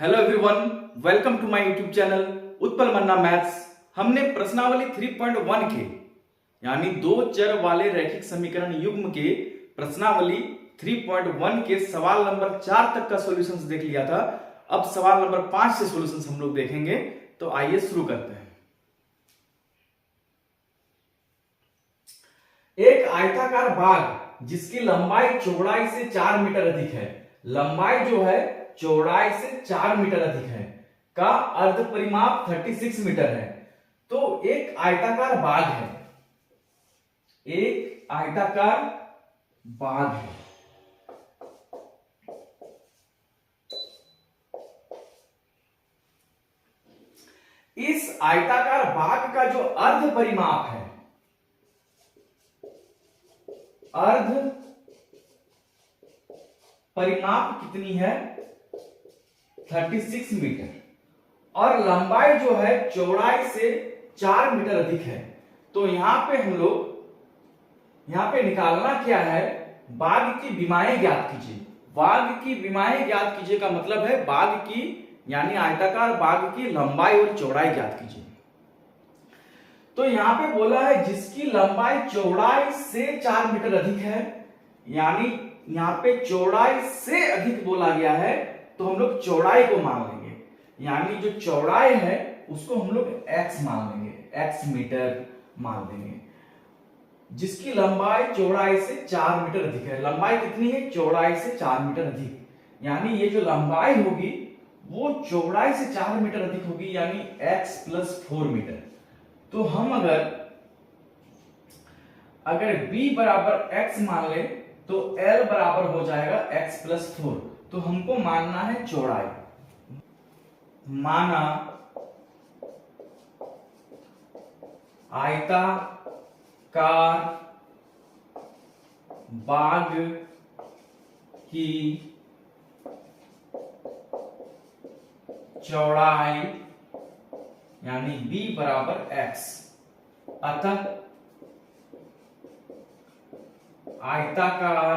Hello everyone, welcome to my YouTube channel Utpal Manna maths. हमने प्रश्नावली 3.1 के यानी दो चर वाले रैखिक समीकरण युग्म के प्रश्नावली 3.1 के सवाल नंबर 4 तक का सॉल्यूशंस देख लिया था। अब सवाल नंबर 5 से सॉल्यूशंस हम लोग देखेंगे, तो आइए शुरू करते हैं। एक आयताकार बाग जिसकी लंबाई चौड़ाई से 4 मीटर अधिक है, लंबाई जो है चौड़ाई से 4 मीटर अधिक है, का अर्ध परिमाप 36 मीटर है। तो एक आयताकार बाग है, एक आयताकार बाग है। इस आयताकार बाग का जो अर्ध परिमाप है, अर्ध परिमाप कितनी है? 36 मीटर, और लंबाई जो है चौड़ाई से 4 मीटर अधिक है। तो यहां पे हम लोग निकालना क्या है? बाग की विमाएं ज्ञात कीजिए। बाग की विमाएं ज्ञात कीजिए का मतलब है बाग की यानी आयताकार बाग की लंबाई और चौड़ाई ज्ञात कीजिए। तो यहां पे बोला है जिसकी लंबाई चौड़ाई से 4 मीटर अधिक है, यानी यहां पे चौड़ाई से अधिक बोला गया है, तो हम लोग चौड़ाई को मान लेंगे, यानी जो चौड़ाई है उसको हम लोग x मान लेंगे, x मीटर मान लेंगे। जिसकी लंबाई चौड़ाई से 4 मीटर अधिक है, लंबाई कितनी है? चौड़ाई से 4 मीटर अधिक, यानी ये जो लंबाई होगी वो चौड़ाई से 4 मीटर अधिक होगी, यानी x + 4 मीटर। तो हम अगर b बराबर x मान ले तो L बराबर हो जाएगा x + 4। तो हमको मानना है चौड़ाई। माना आयताकार बाग की चौड़ाई यानी b बराबर x, अतः आयताकार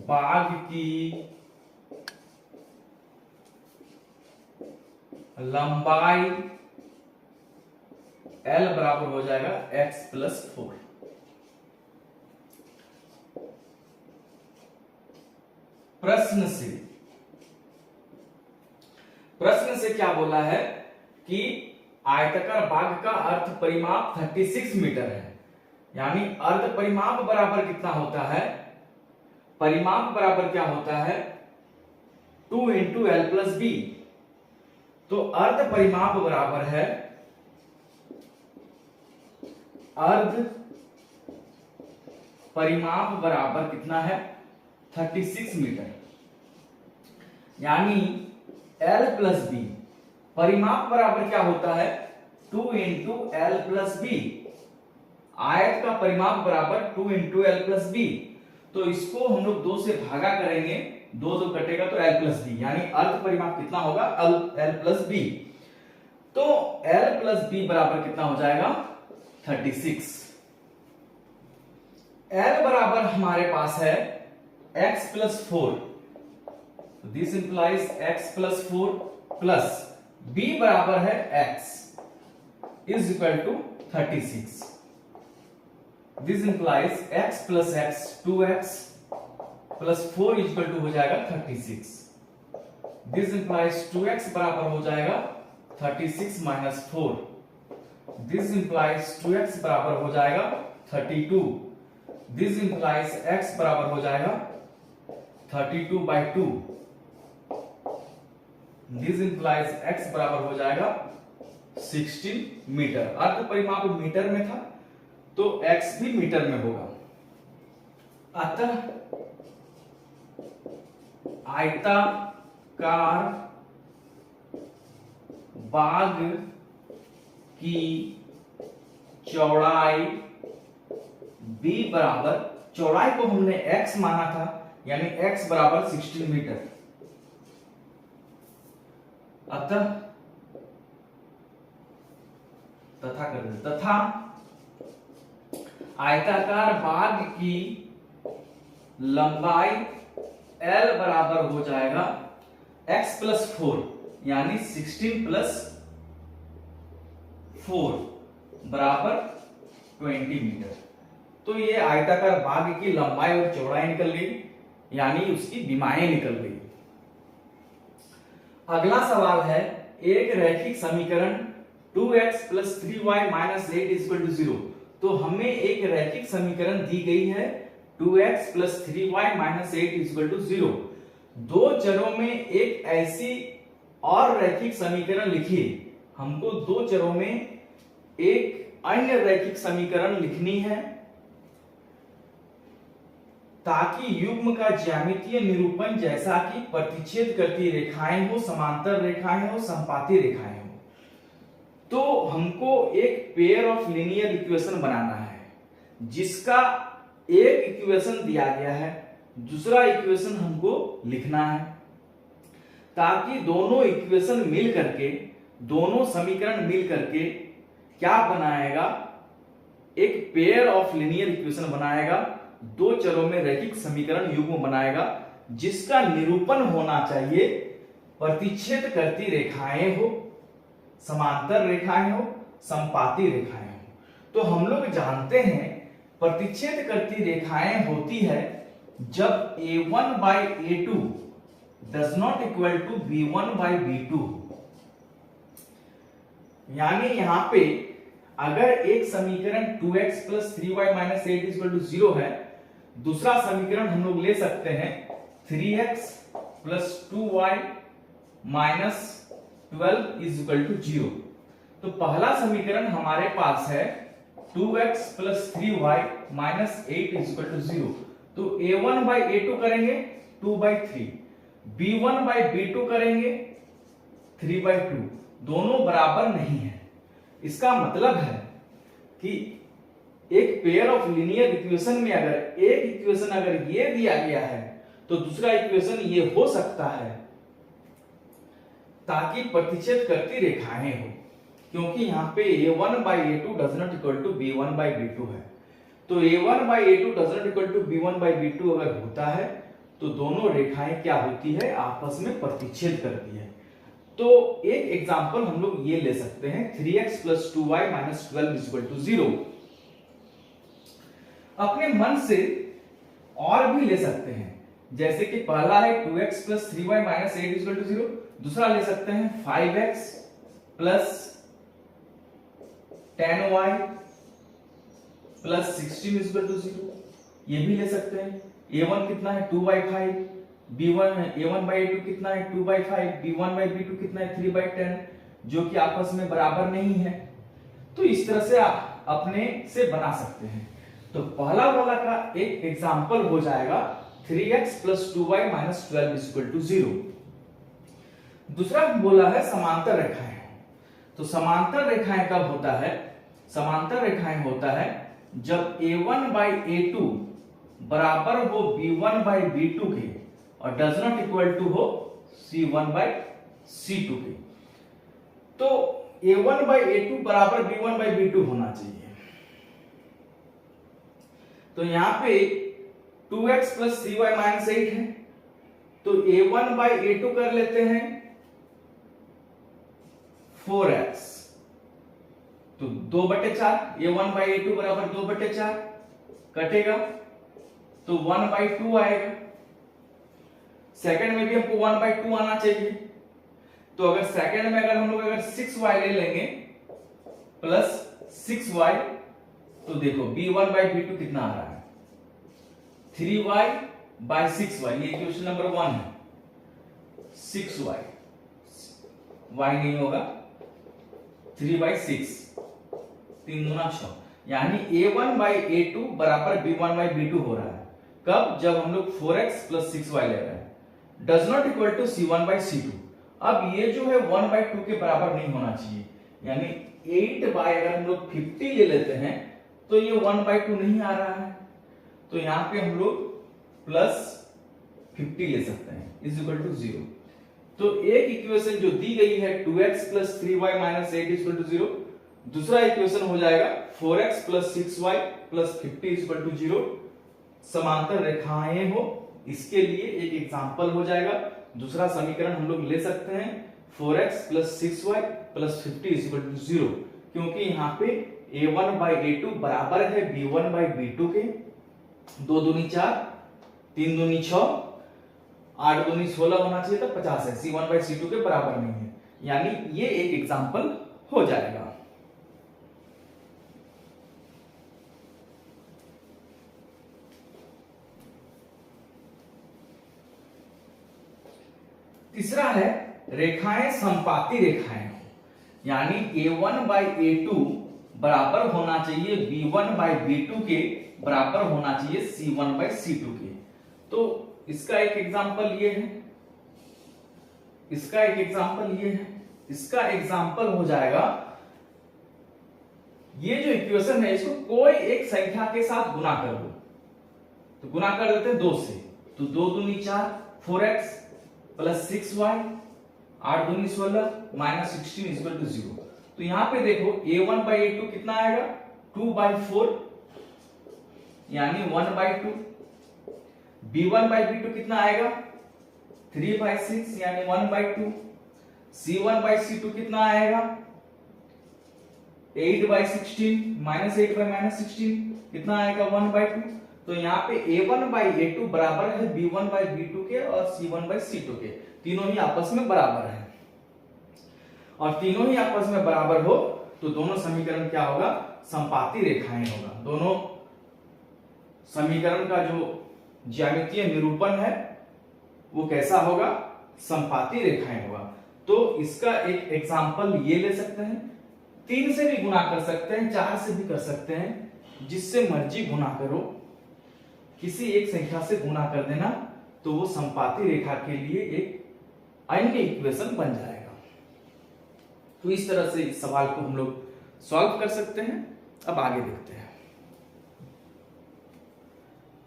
बाग की लंबाई L बराबर हो जाएगा x + 4। प्रश्न से क्या बोला है कि आयताकार बाग का अर्ध परिमाप 36 मीटर है, यानी अर्ध परिमाप बराबर कितना होता है? परिमाप बराबर क्या होता है? 2 × L + b। तो अर्ध परिमाप बराबर है, अर्ध परिमाप बराबर कितना है? 36 मीटर, यानी L + b। परिमाप बराबर क्या होता है? 2 × L + b। आयत का परिमाप बराबर 2 × L + b। तो इसको हम लोग 2 से भागा करेंगे, 2 2 कटेगा तो L + b, यानी अर्ध परिमाप कितना होगा? L + b। तो L + b बराबर कितना हो जाएगा? 36। L बराबर हमारे पास है x + 4, this implies x + 4 plus b बराबर है x = 36। This implies x + x 2x + 4 = हो जाएगा 36। दिस इंप्लाइज 2x बराबर हो जाएगा 36 - 4। दिस इंप्लाइज 2x बराबर हो जाएगा 32। दिस इंप्लाइज x बराबर हो जाएगा 32/2। दिस इंप्लाइज x बराबर हो जाएगा 16 मीटर। अर्ध परिमाप मीटर में था तो x भी मीटर में होगा। अतः आयताकार बाग की चौड़ाई b बराबर, चौड़ाई को हमने x माना था, यानी x बराबर 16 मीटर। अतः तथा आयताकार बाग की लंबाई L बराबर हो जाएगा x प्लस 4 यानी 16 प्लस 4 बराबर 20 मीटर। तो ये आयताकार बाग की लंबाई और चौड़ाई निकल गई, यानी उसकी विमाएं निकल गई। अगला सवाल है, एक रैखिक समीकरण 2x plus 3y minus 8 equal to 0। तो हमें एक रैखिक समीकरण दी गई है 2x plus 3y minus 8 equal to 0। दो चरों में एक ऐसी और रैखिक समीकरण लिखिए। हमको दो चरों में एक अन्य रैखिक समीकरण लिखनी है ताकि युग्म का ज्यामितीय निरूपण जैसा कि प्रतिच्छेद करती रेखाएं हो, समांतर रेखाएं हो, संपाती रेखाएं हो। तो हमको एक पेयर ऑफ लीनियर इक्वेशन बनाना है जिसका एक इक्वेशन दिया गया है, दूसरा इक्वेशन हमको लिखना है ताकि दोनों इक्वेशन मिल करके, दोनों समीकरण मिल करके क्या बनाएगा, एक पेयर ऑफ लीनियर इक्वेशन बनाएगा, दो चरों में रैखिक समीकरण युग्म बनाएगा जिसका निरूपण होना चाहिए प्रतिच्छेद करती रेखाएं हो, समांतर रेखाएं हो, संपाती रेखाएं हो। तो हम लोग जानते हैं प्रतिच्छेद करती रेखाएं होती है जब a1 by a2 does not equal to b1 by b2। यानी यहां पे अगर एक समीकरण 2x plus 3y minus 8 equal to 0 है, दूसरा समीकरण हम लोग ले सकते हैं 3x plus 2y minus 12 is equal to 0। तो पहला समीकरण हमारे पास है 2x plus 3y minus 8 is equal to 0। तो a1 बाई a2 करेंगे 2 बाई 3, b1 बाई b2 करेंगे 3 बाई 2, दोनों बराबर नहीं है। इसका मतलब है कि एक पेयर ऑफ लीनियर इक्वेशन में अगर एक इक्वेशन अगर ये दिया गया है तो दूसरा इक्वेशन ये हो सकता है ताकि प्रतिच्छेद करती रेखाएं हो, क्योंकि यहां पे a1 by a2 does not equal to b1 by b2 है। तो a1 by a2 does not equal to b1 by b2 अगर होता है तो दोनों रेखाएं क्या होती है, आपस में प्रतिच्छेद करती है। तो एक एग्जांपल हम लोग ये ले सकते हैं 3x plus 2y minus 12 is equal to 0। अपने मन से और भी ले सकते हैं, जैसे कि पहला है 2x plus 3y minus 8 is equal to 0, दूसरा ले सकते हैं 5x plus 10y plus 16 is equal to 0। ये भी ले सकते हैं। a1 कितना है 2 by 5, b1 a1 by a2 कितना है 2 by 5, b1 by b2 कितना है 3 by 10, जो कि आपस में बराबर नहीं है। तो इस तरह से आप अपने से बना सकते हैं। तो पहला वाला का एक एग्जांपल हो जाएगा 3x plus 2y minus 12 is equal to 0। दूसरा बोला है समांतर रेखाएं। तो समांतर रेखाएं कब होता है, समांतर रेखाएं होता है जब a1 by a2 बराबर हो b1 by b2 के और डज नॉट इक्वल टू हो c1 by c2 के। तो a1 by a2 बराबर b1 by b2 होना चाहिए। तो यहां पे 2x प्लस 3y माइनस 8 है, तो a1 by a2 कर लेते हैं 4x, तो 2/4, a1 by a2 बराबर 2/4 कटेगा तो 1/2 आएगा। सेकंड में भी हमको 1/2 आना चाहिए। तो अगर सेकंड में अगर हम लोग अगर 6y ले लेंगे प्लस 6y, तो देखो b1 by b2 कितना आ रहा है 3y by 6y, ये इक्वेशन नंबर 1 है। 6y, y नहीं होगा, 3 by 6, 3 दूना 6, यानी a1 by a2 बराबर b1 by b2 हो रहा है। कब, जब हम लोग 4x प्लस 6y ले रहे हैं। Does not equal to c1 by c2। अब ये जो है 1/2 के बराबर नहीं होना चाहिए, यानी 8 बाय अगर हम लोग 50 ले लेते हैं तो ये 1/2 नहीं आ रहा है। तो यहां पे हम लोग प्लस 50 ले सकते हैं इज इक्वल टू 0। तो एक इक्वेशन जो दी गई है 2x plus 3y minus 8 is equal to 0, दूसरा इक्वेशन हो जाएगा 4x plus 6y plus 50 is equal to 0। समांतर रेखाएं हो इसके लिए एक एग्जाम्पल हो जाएगा। दूसरा समीकरण हम लोग ले सकते हैं 4x plus 6y plus 50 equal to 0, क्योंकि यहाँ पे a1 बाई a2 बराबर है b1 बाई b2 के। 2 दूनी 4, 3 दूनी 6, 8 दूनी 16 होना चाहिए था 50 है, c1 बाई c2 के बराबर नहीं है, यानी ये एक एग्जाम्पल हो जाएगा। तीसरा है रेखाएं समपाती रेखाएं, यानी a1 बाई a2 बराबर होना चाहिए b1 बाई b2 के बराबर होना चाहिए c1 बाई c2 के। तो इसका एक एग्जांपल ये है, इसका एक एग्जांपल ये है, इसका एग्जांपल हो जाएगा, ये जो इक्वेशन है इसको कोई एक संख्या के साथ गुना कर दो, तो गुना कर देते हैं 2 से, तो 2 दूनी 4, 4x प्लस 6y, 8 दूनी 16 माइनस 16 इक्वल टू 0। तो यहां पे देखो a1 बाई a2 कितना आएगा 2 बाई 4 यानी 1 बाई 2, b1 बाई b2 कितना आएगा 3 बाई 6 यानी 1 बाई 2, c1 बाई c2 कितना आएगा 8 बाई 16 माइनस 8 बाई माइनस 16 कितना आएगा 1 बाई 2। तो यहाँ पे a1 बाई a2 बराबर है b1 बाई b2 के और c1 बाई c2 के, तीनों ही आपस में बराबर है, और तीनों ही आपस में बराबर हो तो दोनों समीकरण क्या होगा समपाती रेखाएं होगा। दोनों समीकरण का जो ज्यामितीय निरूपण है वो कैसा होगा समपाती रेखाएं होगा। तो इसका एक एग्जांपल ये ले सकते हैं, 3 से भी गुना कर सकते हैं, 4 से भी कर सकते हैं, जिससे मर्जी गुना करो, किसी एक संख्या से गुना कर देना तो वो समपाती रेखा के लिए एक अन्य इक्वेशन बन जाएगा। तो इस तरह से इस सवाल को हम लोग सॉल्व कर सकते हैं। अब आगे देखते हैं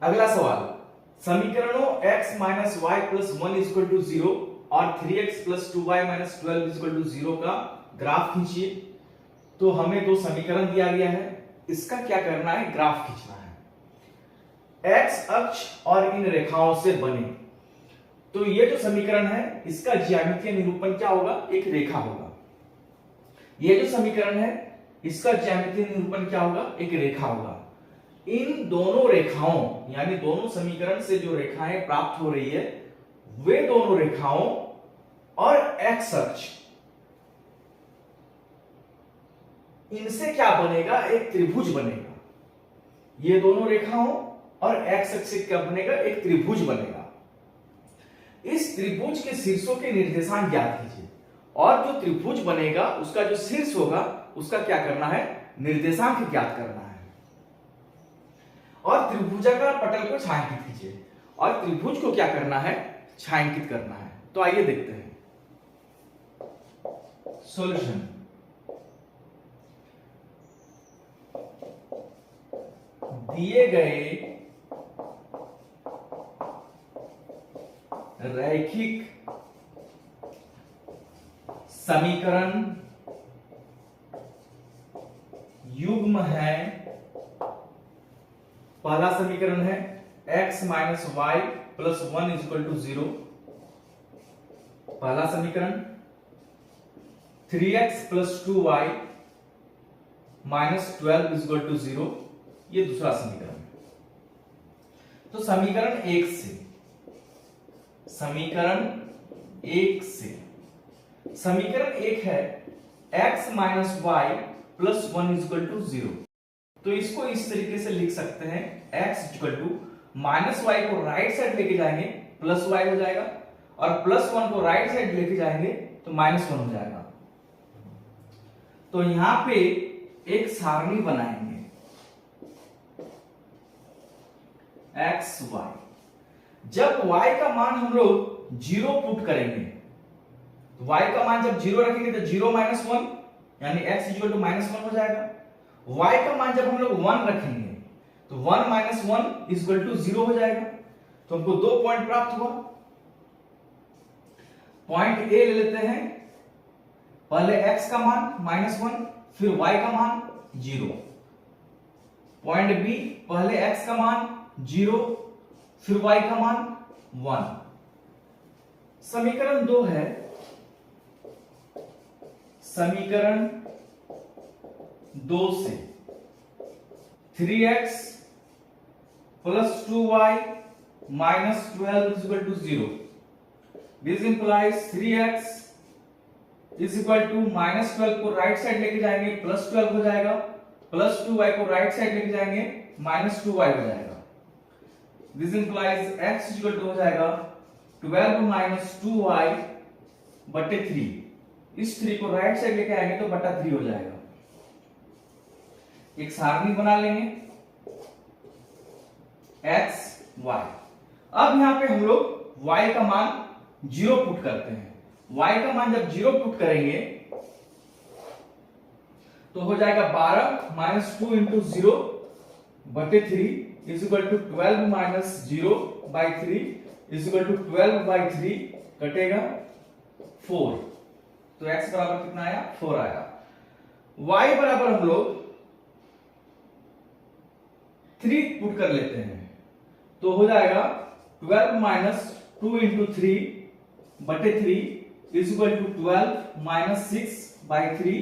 अगला सवाल, समीकरणों x minus y plus 1 equal to 0 और 3x plus 2y minus 12 equal to 0 का ग्राफ खींचिए। तो हमें दो समीकरण दिया गया है, इसका क्या करना है ग्राफ खींचना है। x अक्ष और इन रेखाओं से बने, तो ये जो समीकरण है इसका ज्यामितीय निरूपण क्या होगा एक रेखा होगा। ये जो समीकरण है इसका ज्यामितीय निरूपण क्या होगा एक रेखा होगा। इन दोनों रेखाओं यानी दोनों समीकरण से जो रेखाएं प्राप्त हो रही है वे दोनों रेखाओं और x अक्ष, इनसे क्या बनेगा एक त्रिभुज बनेगा। ये दोनों रेखाओं और x अक्ष से क्या बनेगा एक त्रिभुज बनेगा। इस त्रिभुज के शीर्षों के निर्देशांक ज्ञात कीजिए, और जो त्रिभुज बनेगा उसका जो शीर्ष होगा उसका क्या करना है निर्देशांक ज्ञात करना है। और त्रिभुजाकार पटल को छायांकित कीजिए, और त्रिभुज को क्या करना है छायांकित करना है। तो आइए देखते हैं सॉल्यूशन। दिए गए रैखिक समीकरण युग्म है, पहला समीकरण है x minus y plus 1 equal to 0, पहला समीकरण 3x plus 2y minus 12 equal to 0, ये दूसरा समीकरण। तो समीकरण 1 से समीकरण 1 है x minus y plus 1 equal to 0। तो इसको इस तरीके से लिख सकते हैं x equal to minus y को राइट साइड लेके जाएंगे प्लस वाई हो जाएगा, और प्लस 1 को राइट साइड लेके जाएंगे तो माइनस 1 हो जाएगा। तो यहां पे एक सारणी बनाएंगे x y। जब y का मान हम लोग 0 पुट करेंगे, तो y का मान जब 0 रखेंगे तो 0 माइनस 1 यानी x इक्वल टू माइनस 1 हो जाएगा। y का मान जब हम लोग 1 रखेंगे तो 1 माइनस 1 इक्वल टू 0 हो जाएगा। तो हमको 2 पॉइंट प्राप्त हुआ। पॉइंट A ले लेते हैं, पहले x का मान माइनस 1 फिर y का मान 0। पॉइंट B पहले x का मान 0 फिर y का मान 1। समीकरण 2 है, समीकरण 2 से 3x plus 2y minus 12 is equal to 0. This implies 3x is equal to minus 12 को राइट साइड लेके जाएंगे प्लस 12 हो जाएगा, प्लस 2y को राइट साइड लेके जाएंगे माइनस 2y हो जाएगा। This implies x is equal to हो जाएगा 12 माइनस 2y बटे 3। इस 3 को राइट साइड लेके आएंगे तो बटा 3 हो जाएगा। एक सारणी बना लेंगे x y। अब यहां पे हम लोग y का मान 0 पुट करते हैं। y का मान जब 0 पुट करेंगे तो हो जाएगा 12 माइनस 2 इंटू 0 बटे 3 is equal to 12 minus 0 by 3 is equal to 12 by 3 कटेगा 4। तो x बराबर कितना आया? 4 आया। y बराबर हम लोग 3 पुट कर लेते हैं तो हो जाएगा 12 माइनस 2 इंटू 3 बटे 3 is equal to 12 minus 6 by 3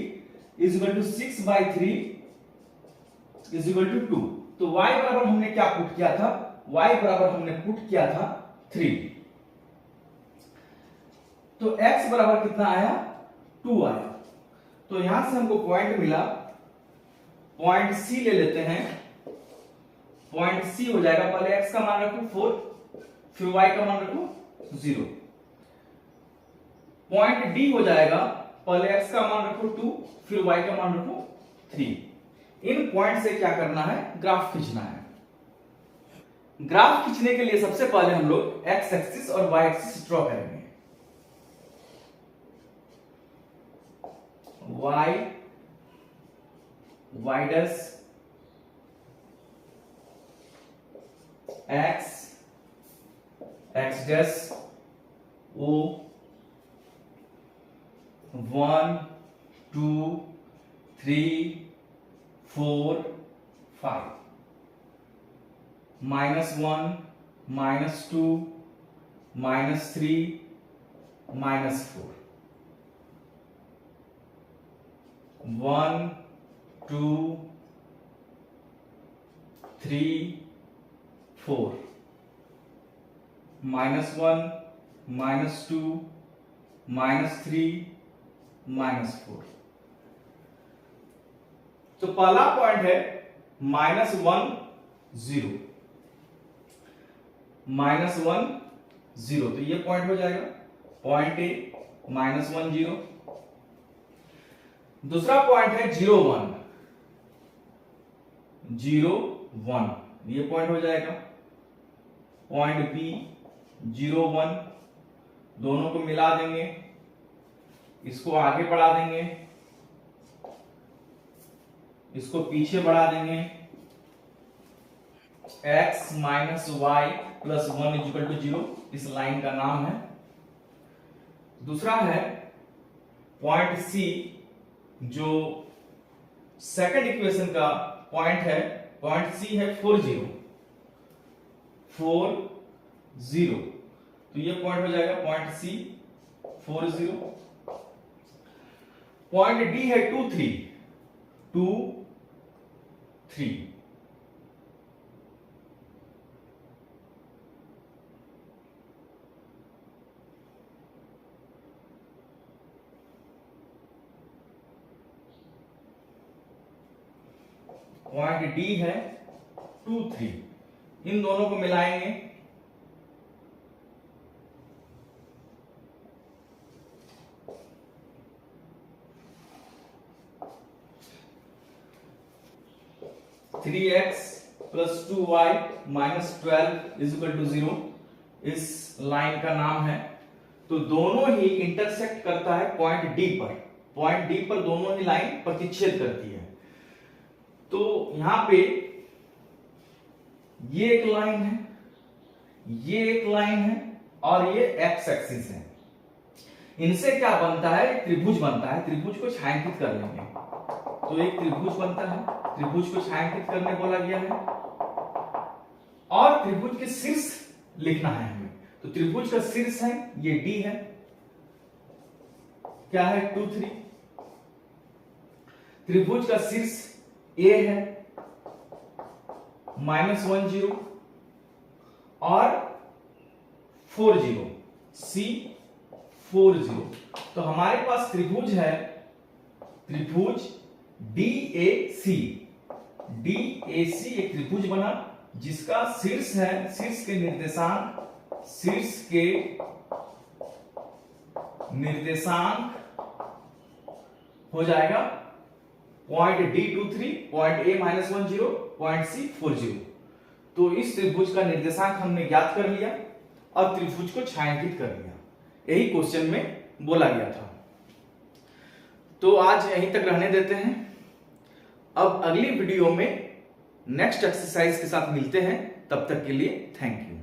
is equal to 6 by 3 is equal to 2। तो y बराबर हमने क्या पुट किया था? y बराबर हमने पुट किया था 3। तो x बराबर कितना आया? 2 आया। तो यहां से हमको पॉइंट मिला, पॉइंट C ले लेते हैं। पॉइंट C हो जाएगा, पहले x का मान रखो 4, फिर y का मान रखो 0। पॉइंट D हो जाएगा, पहले x का मान रखो 2, फिर y का मान रखो 3। इन पॉइंट से क्या करना है? ग्राफ खींचना है। ग्राफ खींचने के लिए सबसे पहले हम लोग x एक्सिस और y एक्सिस ड्रॉ करेंगे। y dash x dash o 1 2 3 4 5 -1 -2 -3 -4 1 2 3 4 -1 -2 -3 -4। तो पहला पॉइंट है -1 0 -1 0, तो ये पॉइंट हो जाएगा पॉइंट ए -1 0। दूसरा पॉइंट है 0 1 0 1, ये पॉइंट हो जाएगा पॉइंट बी 0 1। दोनों को मिला देंगे, इसको आगे बढ़ा देंगे, इसको पीछे बढ़ा देंगे। x minus y plus 1 is equal to 0 इस लाइन का नाम है। दूसरा है पॉइंट C, जो सेकंड इक्वेशन का पॉइंट है। पॉइंट C है 4 0 4 0, तो ये पॉइंट हो जाएगा पॉइंट C 4 0। पॉइंट D है 2 3 2 3, पॉइंट D है 2 3। इन दोनों को मिलाएंगे, three x plus 2y minus 12 is equal to 0 इस लाइन का नाम है। तो दोनों ही इंटरसेक्ट करता है पॉइंट D पर। पॉइंट D पर दोनों ही लाइन प्रतिच्छेद करती है। तो यहां पे ये एक लाइन है, ये एक लाइन है और ये एक्स एक्सिस है। इनसे क्या बनता है? त्रिभुज बनता है। त्रिभुज को छायांकित कर लेंगे तो एक त्रिभुज बनता है। त्रिभुज को छायांकित करने बोला गया है और त्रिभुज के शीर्ष लिखना है हमें। तो त्रिभुज का शीर्ष है ये डी है, क्या है 2 3। त्रिभुज का शीर्ष ए है -1 0 और 4 0, सी 4 0। तो हमारे पास त्रिभुज है, त्रिभुज DAC। DAC एक त्रिभुज बना जिसका शीर्ष है, शीर्ष के निर्देशांक हो जाएगा point D23, point A-10, point C40। तो इस त्रिभुज का निर्देशांक हमने ज्ञात कर लिया और त्रिभुज को छायांकित कर लिया, यही क्वेश्चन में बोला गया था। तो आज यहीं तक रहने देते हैं। अब अगली वीडियो में नेक्स्ट एक्सरसाइज के साथ मिलते हैं, तब तक के लिए थैंक यू।